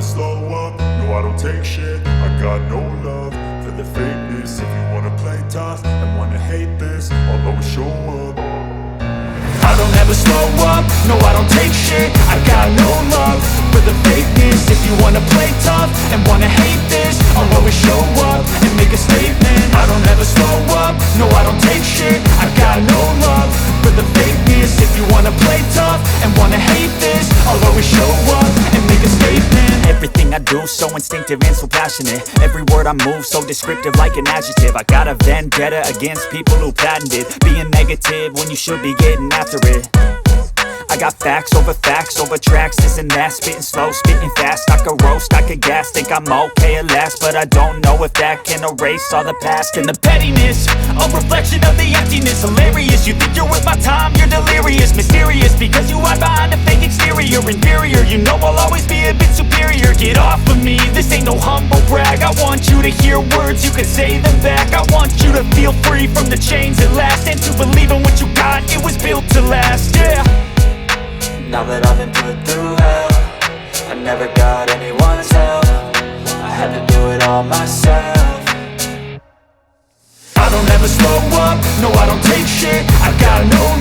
slow up, no I don't take shit. I got no love for the fakeness. If you wanna play tough and wanna hate this, I'll always show up. I don't ever slow up, no I don't take shit. I got no love for the fakeness. If you wanna play tough and wanna hate this, I'll always show up and make a statement. I don't ever slow up, no I don't take shit. I got no love for the fakeness. If you wanna play tough and wanna hate this, I'll always show up and make a statement. Everything I do so instinctive and so passionate. Every word I move so descriptive like an adjective. I got a vendetta against people who patented being negative when you should be getting after it. I got facts over tracks, this and that. Spitting slow, spitting fast, I could roast, I could gas. Think I'm okay at last, but I don't know if that can erase all the past. And the pettiness, a reflection of the emptiness. Hilarious, you think you're worth my time, you're delirious. Mysterious, because you hide behind a fake exterior. Inferior, you know I'll always be a bit superior. Get off of me, this ain't no humble brag. I want you to hear words, you can say them back. I want you to feel free from the chains at last, and to believe in what you got, it was built to last, yeah. Now that I've been put through hell, I never got anyone's help. I had to do it all myself. I don't ever slow up, no I don't take shit. I got no